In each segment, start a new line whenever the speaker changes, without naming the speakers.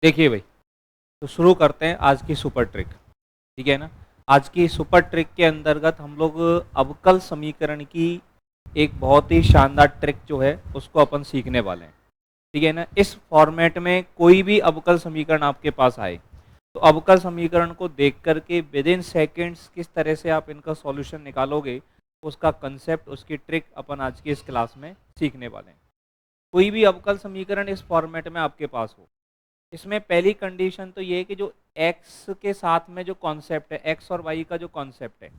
देखिए भाई, तो शुरू करते हैं आज की सुपर ट्रिक। ठीक है ना। आज की सुपर ट्रिक के अंतर्गत हम लोग अवकल समीकरण की एक बहुत ही शानदार ट्रिक जो है उसको अपन सीखने वाले हैं। ठीक है ना। इस फॉर्मेट में कोई भी अवकल समीकरण आपके पास आए तो अवकल समीकरण को देख करके विद इन सेकेंड्स किस तरह से आप इनका सॉल्यूशन निकालोगे, उसका कंसेप्ट, उसकी ट्रिक अपन आज की इस क्लास में सीखने वाले हैं। कोई भी अवकल समीकरण इस फॉर्मेट में आपके पास हो, इसमें पहली कंडीशन तो ये है कि जो x के साथ में जो कॉन्सेप्ट है, x और y का जो कॉन्सेप्ट है,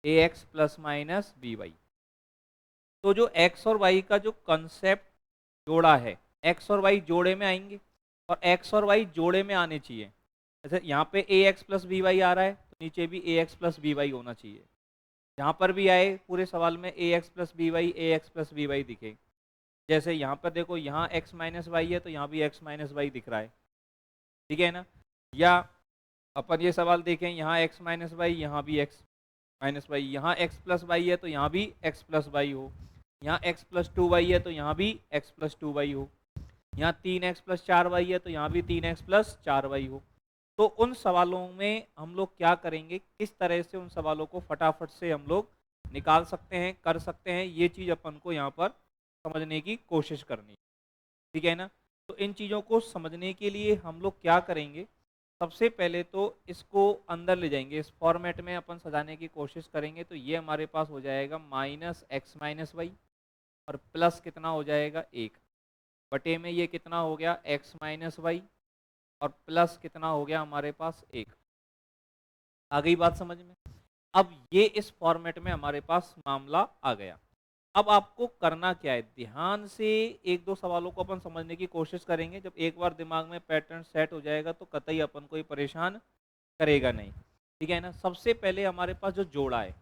ax plus minus b y, तो जो x और y का जो कॉन्सेप्ट जोड़ा है, x और y जोड़े में आएंगे और x और y जोड़े में आने चाहिए। जैसे यहाँ पे ax प्लस बी वाई आ रहा है तो नीचे भी ax प्लस बी वाई होना चाहिए। जहाँ पर भी आए पूरे सवाल में ax plus b y, ax plus b y दिखे। जैसे यहाँ पर देखो, यहाँ x माइनस वाई है तो यहाँ भी x माइनस वाई दिख रहा है। ठीक है ना। या अपन ये सवाल देखें, यहाँ x माइनस वाई, यहाँ भी x माइनस वाई, यहाँ x प्लस वाई है तो यहाँ भी x प्लस वाई हो, यहाँ x प्लस टू वाई है तो यहाँ भी x प्लस टू वाई हो, यहाँ 3x प्लस चार वाई है तो यहाँ भी 3x प्लस चार वाई हो। तो उन सवालों में हम लोग क्या करेंगे, किस तरह से उन सवालों को फटाफट से हम लोग निकाल सकते हैं, कर सकते हैं, ये चीज़ अपन को यहाँ पर समझने की कोशिश करनी। ठीक है ना। तो इन चीज़ों को समझने के लिए हम लोग क्या करेंगे, सबसे पहले तो इसको अंदर ले जाएंगे, इस फॉर्मेट में अपन सजाने की कोशिश करेंगे। तो ये हमारे पास हो जाएगा माइनस एक्स माइनस वाई और प्लस कितना हो जाएगा एक, बटे में ये कितना हो गया एक्स माइनस वाई और प्लस कितना हो गया हमारे पास एक। आ गई बात समझ में। अब ये इस फॉर्मेट में हमारे पास मामला आ गया। अब आपको करना क्या है, ध्यान से एक दो सवालों को अपन समझने की कोशिश करेंगे। जब एक बार दिमाग में पैटर्न सेट हो जाएगा तो कतई अपन को ये परेशान करेगा नहीं। ठीक है ना। सबसे पहले हमारे पास जो जोड़ा है,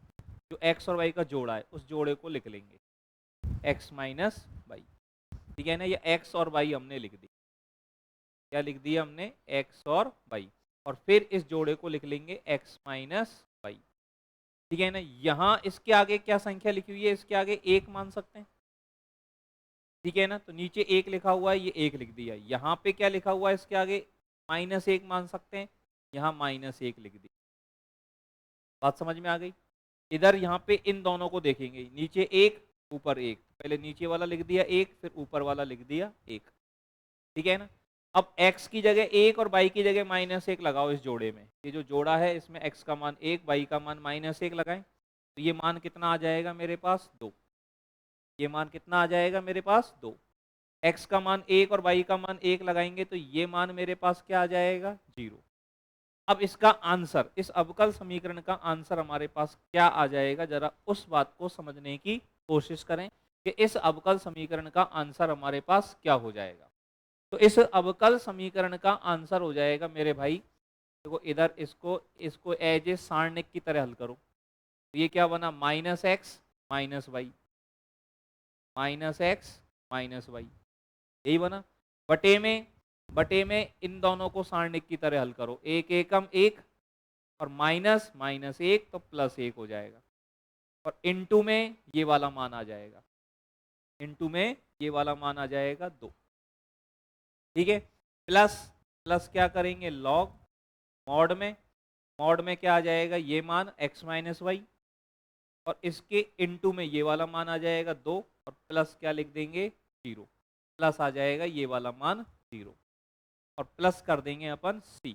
जो एक्स और वाई का जोड़ा है, उस जोड़े को लिख लेंगे एक्स माइनस वाई। ठीक है ना। ये एक्स और वाई हमने लिख दी। क्या लिख दिया हमने, एक्स और वाई। और फिर इस जोड़े को लिख लेंगे एक्स माइनस वाई। ठीक है ना। यहाँ इसके आगे क्या संख्या लिखी हुई है, इसके आगे एक मान सकते हैं। ठीक है ना। तो नीचे एक लिखा हुआ है, ये एक लिख दिया। यहाँ पे क्या लिखा हुआ है इसके आगे, माइनस एक मान सकते हैं, यहाँ माइनस एक लिख दिया। बात समझ में आ गई। इधर यहाँ पे इन दोनों को देखेंगे, नीचे एक ऊपर एक, पहले नीचे वाला लिख दिया एक, फिर ऊपर वाला लिख दिया एक। ठीक है ना। अब x की जगह एक और y की जगह माइनस एक लगाओ इस जोड़े में। ये जो जोड़ा है इसमें x का मान एक, y का मान माइनस एक लगाएं तो ये मान कितना आ जाएगा मेरे पास, दो। ये मान कितना आ जाएगा मेरे पास, दो। x का मान एक और y का मान एक लगाएंगे तो ये मान मेरे पास क्या आ जाएगा, जीरो। अब इसका आंसर, इस अवकल समीकरण का आंसर हमारे पास क्या आ जाएगा, जरा उस बात को समझने की कोशिश करें कि इस अवकल समीकरण का आंसर हमारे पास क्या हो जाएगा। तो इस अवकल समीकरण का आंसर हो जाएगा मेरे भाई, देखो इधर इसको इसको एज ए सारणिक की तरह हल करो तो ये क्या बना, minus x minus y, minus x minus y, यही बना। बटे में इन दोनों को सारणिक की तरह हल करो, एक एकम एक और माइनस माइनस एक तो प्लस एक हो जाएगा। और इनटू में ये वाला मान आ जाएगा, इनटू में ये वाला मान आ जाएगा दो। ठीक है। प्लस प्लस क्या करेंगे, लॉग, मॉड में, मॉड में क्या आ जाएगा, ये मान x माइनस वाई और इसके इनटू में ये वाला मान आ जाएगा दो और प्लस क्या लिख देंगे, जीरो। प्लस आ जाएगा ये वाला मान जीरो और प्लस कर देंगे अपन c,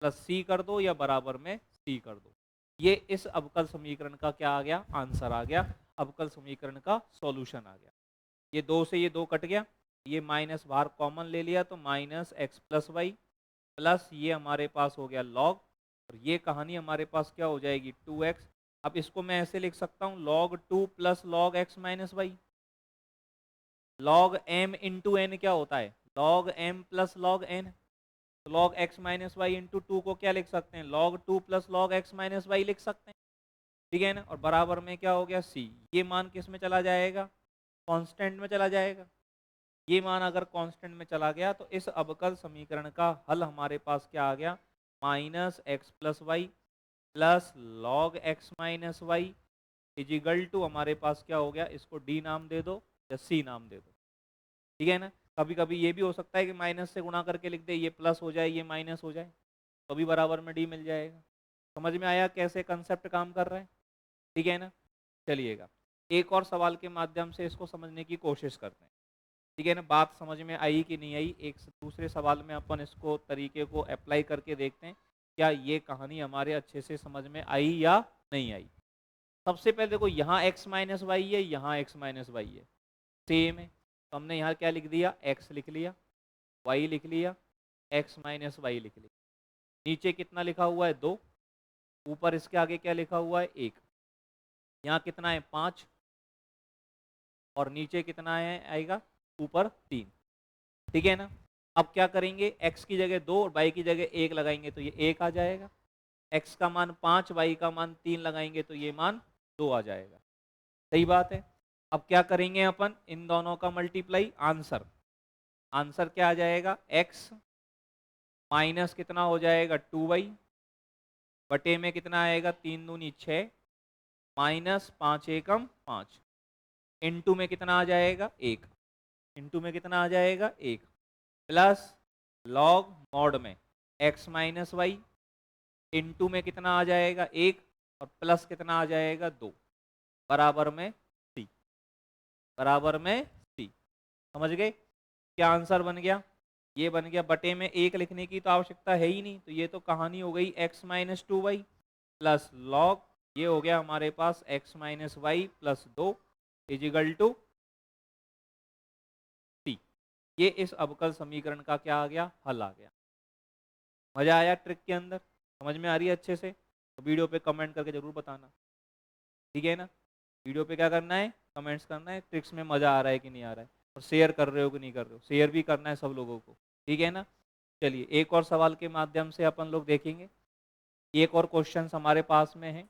प्लस सी कर दो या बराबर में सी कर दो। ये इस अवकल समीकरण का क्या आ गया, आंसर आ गया, अवकल समीकरण का सॉल्यूशन आ गया। ये दो से ये दो कट गया, ये माइनस बाहर कॉमन ले लिया तो minus x plus y plus ये हमारे पास हो गया लॉग और ये कहानी हमारे पास क्या हो जाएगी, 2x। अब इसको मैं ऐसे लिख सकता हूँ, log 2 plus log x minus y. Log m into n क्या होता है, log m plus log n। तो log x minus y into two को क्या लिख सकते हैं, log 2 plus log x minus y लिख सकते हैं। ठीक है ना। और बराबर में क्या हो गया c, ये मान किस में चला जाएगा, कांस्टेंट में चला जाएगा। ये मान अगर कांस्टेंट में चला गया तो इस अवकल समीकरण का हल हमारे पास क्या आ गया, minus x plus y plus log x minus y equal to हमारे पास क्या हो गया, इसको डी नाम दे दो या सी नाम दे दो। ठीक है ना। कभी कभी ये भी हो सकता है कि माइनस से गुणा करके लिख दे, ये प्लस हो जाए ये माइनस हो जाए, तो भी बराबर में डी मिल जाएगा। समझ में आया कैसे कंसेप्ट काम कर रहा है? ठीक है ना। चलिएगा एक और सवाल के माध्यम से इसको समझने की कोशिश करते हैं। ठीक है ना, बात समझ में आई कि नहीं आई? एक दूसरे सवाल में अपन इसको तरीके को अप्लाई करके देखते हैं क्या ये कहानी हमारे अच्छे से समझ में आई या नहीं आई। सबसे पहले देखो यहाँ x माइनस वाई है, यहाँ x माइनस वाई है, सेम है, तो हमने यहाँ क्या लिख दिया, x लिख लिया, y लिख लिया, x माइनस वाई लिख लिया। नीचे कितना लिखा हुआ है 2, ऊपर इसके आगे क्या लिखा हुआ है 1, यहाँ कितना है 5 और नीचे कितना है आएगा ऊपर 3। ठीक है ना। अब क्या करेंगे, x की जगह 2 और y की जगह 1 लगाएंगे तो ये 1 आ जाएगा, x का मान 5 y का मान 3 लगाएंगे तो ये मान 2 आ जाएगा। सही बात है। अब क्या करेंगे अपन, इन दोनों का मल्टीप्लाई, आंसर आंसर क्या आ जाएगा, x माइनस कितना हो जाएगा 2y बटे में कितना आएगा 3 दूनी 6 माइनस 5 एकम 5 इनटू में कितना आ जाएगा 1, इनटू में कितना आ जाएगा 1 प्लस लॉग मॉड में x माइनस वाई इनटू में कितना आ जाएगा 1 और प्लस कितना आ जाएगा 2 बराबर में c, बराबर में c। समझ गए क्या आंसर बन गया? ये बन गया, बटे में 1 लिखने की तो आवश्यकता है ही नहीं, तो ये तो कहानी हो गई x minus 2y plus log ये हो गया हमारे पास x minus y plus 2 equal to c। ये इस अवकल समीकरण का क्या आ गया, हल आ गया। मजा आया ट्रिक के अंदर? समझ में आ रही है अच्छे से? तो वीडियो पे कमेंट करके जरूर बताना। ठीक है ना, वीडियो पे क्या करना है, कमेंट्स करना है ट्रिक्स में मजा आ रहा है कि नहीं आ रहा है, और शेयर कर रहे हो कि नहीं कर रहे हो, शेयर भी करना है सब लोगों को। ठीक है ना। चलिए एक और सवाल के माध्यम से अपन लोग देखेंगे। एक और क्वेश्चन हमारे पास में है,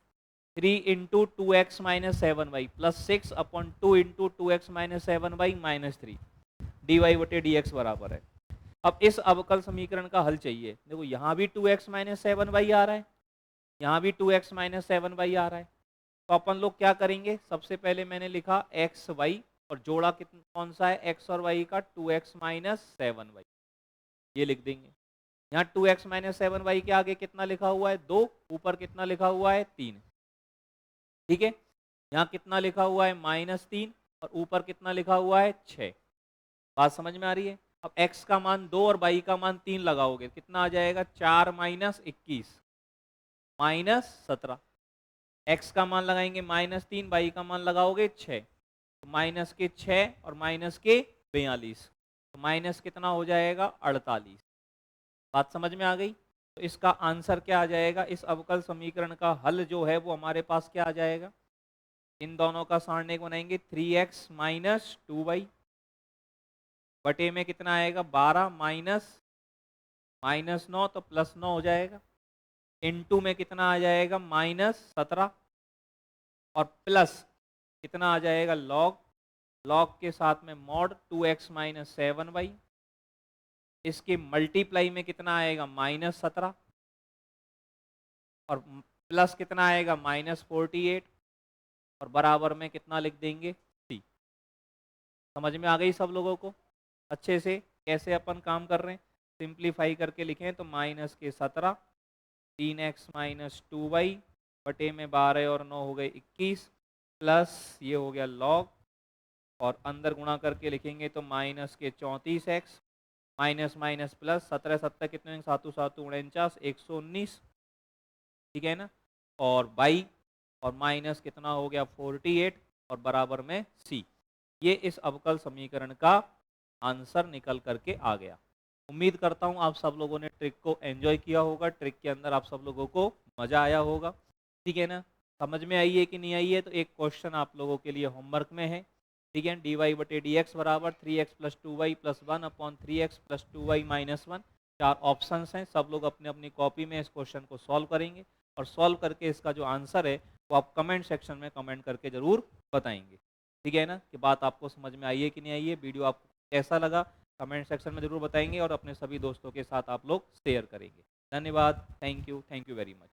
3 into two x minus seven y plus 6 upon 2 into two x minus seven y minus 3 d y बटे डी एक्स बराबर है। अब इस अवकल समीकरण का हल चाहिए। देखो यहाँ भी 2x माइनस सेवन वाई आ रहा है, यहाँ भी 2x माइनस सेवन वाई आ रहा है, तो अपन लोग क्या करेंगे, सबसे पहले मैंने लिखा एक्स वाई और जोड़ा कितना कौन सा है x और y का 2x माइनस सेवन वाई, ये लिख देंगे। यहाँ 2x माइनस सेवन वाई के आगे कितना लिखा हुआ है 2, ऊपर कितना लिखा हुआ है 3। ठीक है, यहाँ कितना लिखा हुआ है -3 और ऊपर कितना लिखा हुआ है 6। बात समझ में आ रही है? अब x का मान 2 और y का मान 3 लगाओगे कितना आ जाएगा 4 माइनस 21 माइनस 17। x का मान लगाएंगे -3, y का मान लगाओगे 6, तो माइनस के 6 और माइनस के 42, तो माइनस कितना हो जाएगा 48। बात समझ में आ गई? तो इसका आंसर क्या आ जाएगा, इस अवकल समीकरण का हल जो है वो हमारे पास क्या आ जाएगा, इन दोनों का सारणिक बनाएंगे 3x माइनस 2y बटे में कितना आएगा 12 माइनस माइनस 9 तो प्लस 9 हो जाएगा, इनटू में कितना आ जाएगा -17 और प्लस कितना आ जाएगा लॉग, लॉग के साथ में mod 2x minus seven y, इसके मल्टीप्लाई में कितना आएगा -17 और प्लस कितना आएगा -48 और बराबर में कितना लिख देंगे c। समझ में आ गई सब लोगों को अच्छे से कैसे अपन काम कर रहे हैं? सिंप्लीफाई करके लिखें तो माइनस के 17 3x माइनस 2y बटे में 12 और 9 हो गए 21 प्लस ये हो गया लॉग और अंदर गुणा करके लिखेंगे तो माइनस के 34x माइनस माइनस प्लस 17 17 कितने 7 7 49 119। ठीक है ना, और बाई और माइनस कितना हो गया 48 और बराबर में c। ये इस अवकल समीकरण का आंसर निकल करके आ गया। उम्मीद करता हूँ आप सब लोगों ने ट्रिक को एंजॉय किया होगा, ट्रिक के अंदर आप सब लोगों को मज़ा आया होगा। ठीक है ना, समझ में आई है कि नहीं आई है? तो एक क्वेश्चन आप लोगों के लिए होमवर्क में है। ठीक है, डी वाई बटे डी एक्स बराबर 3x plus 2y plus 1 upon 3x plus 2y minus 1। 4 options हैं, सब लोग अपने अपनी कॉपी में इस क्वेश्चन को सॉल्व करेंगे और सॉल्व करके इसका जो आंसर है वो आप कमेंट सेक्शन में कमेंट करके ज़रूर बताएंगे। ठीक है ना, कि बात आपको समझ में आई है कि नहीं आई है, वीडियो आपको कैसा लगा कमेंट सेक्शन में ज़रूर बताएंगे और अपने सभी दोस्तों के साथ आप लोग शेयर करेंगे। धन्यवाद, थैंक यू वेरी मच।